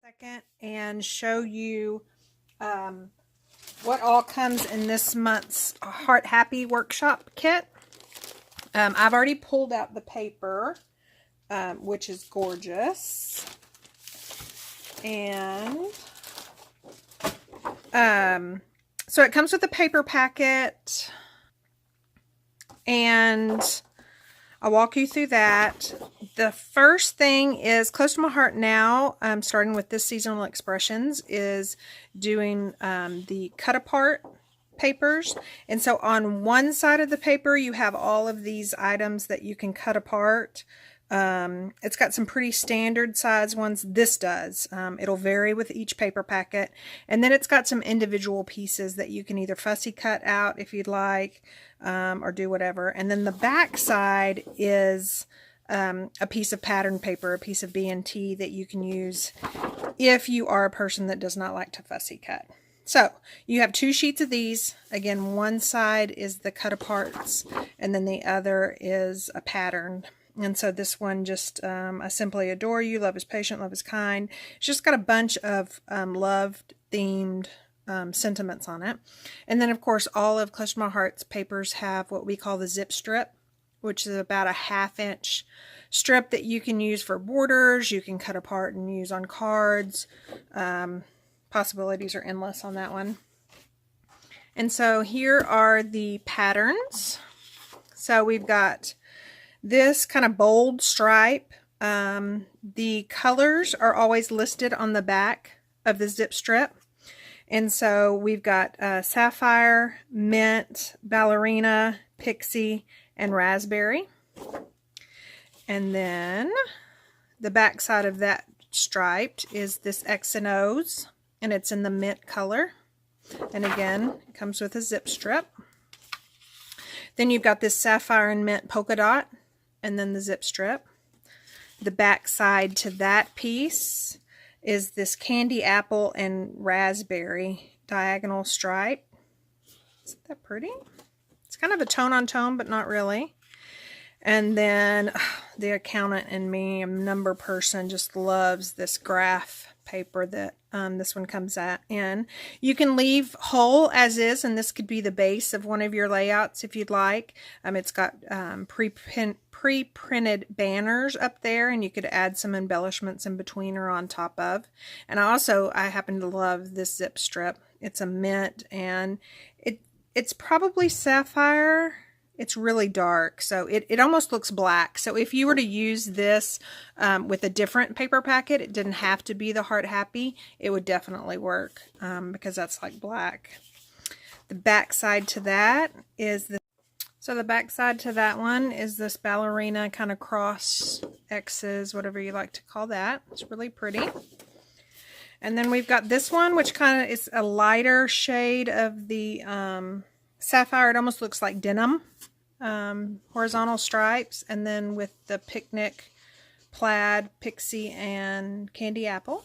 second and show you what all comes in this month's Heart Happy Workshop kit. I've already pulled out the paper, which is gorgeous. And so it comes with a paper packet, and I'll walk you through that. The first thing is close to my heart now, starting with this seasonal expressions, is doing the cut apart papers. And so on one side of the paper you have all of these items that you can cut apart. It's got some pretty standard size ones. This does. It'll vary with each paper packet. And then it's got some individual pieces that you can either fussy cut out if you'd like, or do whatever. And then the back side is a piece of pattern paper, a piece of B&T that you can use if you are a person that does not like to fussy cut. So you have two sheets of these. Again, one side is the cut aparts, and then the other is a pattern. And so this one just, I simply adore you, love is patient, love is kind. It's just got a bunch of love-themed sentiments on it. And then, of course, all of Close to My Heart's papers have what we call the zip strip, which is about a 1/2 inch strip that you can use for borders. You can cut apart and use on cards. Possibilities are endless on that one. And so here are the patterns. So we've got this kind of bold stripe. The colors are always listed on the back of the zip strip. And so we've got sapphire, mint, ballerina, pixie, and raspberry. And then the back side of that striped is this X and O's, and it's in the mint color. And again, it comes with a zip strip. Then you've got this sapphire and mint polka dot, and then the zip strip. The back side to that piece is this candy apple and raspberry diagonal stripe. Isn't that pretty? It's kind of a tone on tone, but not really. And then the accountant and me, a number person, just loves this graph paper that this one comes in. You can leave whole as is, and this could be the base of one of your layouts if you'd like. It's got pre-printed banners up there, and you could add some embellishments in between or on top of. And I happen to love this zip strip. It's a mint, and it's probably sapphire. It's really dark, so it almost looks black. So if you were to use this with a different paper packet, it didn't have to be the Heart Happy, it would definitely work because that's like black. The back side to that is this. So the back side to that one is this ballerina kind of cross X's, whatever you like to call that. It's really pretty. And then we've got this one, which kind of is a lighter shade of the sapphire. It almost looks like denim, horizontal stripes, and then with the picnic, plaid, pixie, and candy apple.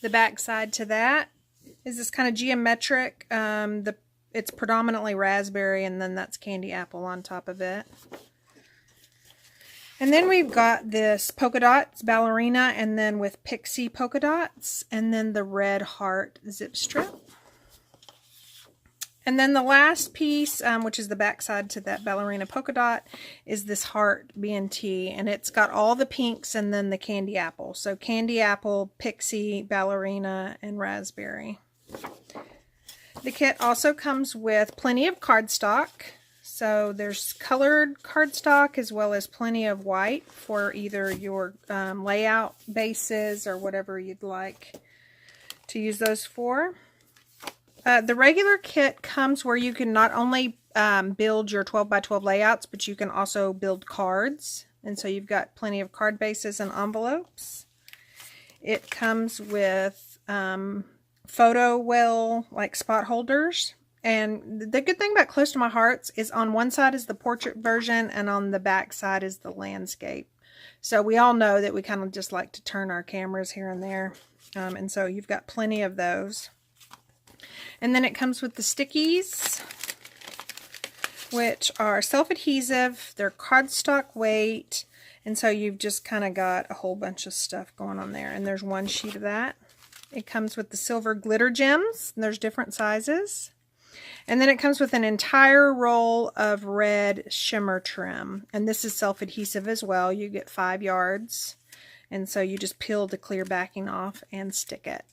The back side to that is this kind of geometric, it's predominantly raspberry, and then that's candy apple on top of it. And then we've got this polka dots ballerina, and then with pixie polka dots, and then the red heart zip strip. And then the last piece, which is the back side to that ballerina polka dot, is this heart B&T, and it's got all the pinks and then the candy apple. So candy apple, pixie, ballerina, and raspberry. The kit also comes with plenty of cardstock. So there's colored cardstock as well as plenty of white for either your layout bases or whatever you'd like to use those for. The regular kit comes where you can not only build your 12 by 12 layouts, but you can also build cards. And so you've got plenty of card bases and envelopes. It comes with photo well, like spot holders. And the good thing about Close to My Hearts is on one side is the portrait version, and on the back side is the landscape. So we all know that we kind of just like to turn our cameras here and there. And so you've got plenty of those. And then it comes with the stickies, which are self-adhesive. They're cardstock weight, And so you've just kind of got a whole bunch of stuff going on there. And there's one sheet of that. It comes with the silver glitter gems, and there's different sizes. And then it comes with an entire roll of red shimmer trim. And this is self-adhesive as well. You get 5 yards. And so you just peel the clear backing off and stick it.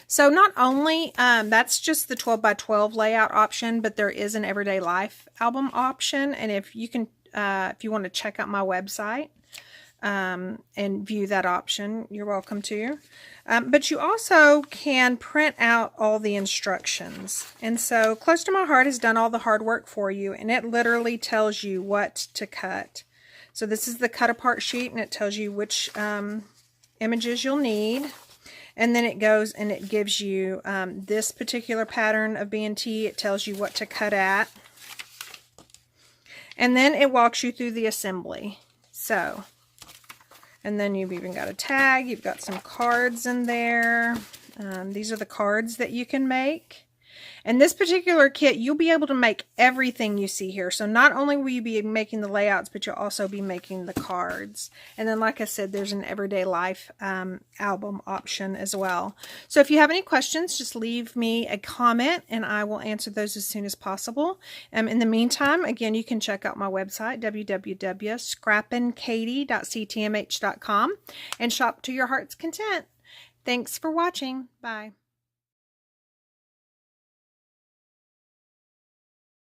So not only, that's just the 12 by 12 layout option, but there is an Everyday Life album option. And if you can, if you want to check out my website and view that option, you're welcome to. But you also can print out all the instructions. And so Close to My Heart has done all the hard work for you, and it literally tells you what to cut. So this is the cut apart sheet, and it tells you which images you'll need. And then it goes and it gives you this particular pattern of B&T. It tells you what to cut at. And then it walks you through the assembly. So, and then you've even got a tag. You've got some cards in there. These are the cards that you can make. And this particular kit, you'll be able to make everything you see here. So not only will you be making the layouts, but you'll also be making the cards. And then, like I said, there's an Everyday Life album option as well. So if you have any questions, just leave me a comment and I will answer those as soon as possible. In the meantime, again, you can check out my website, www.scrappinkatie.ctmh.com, and shop to your heart's content. Thanks for watching. Bye.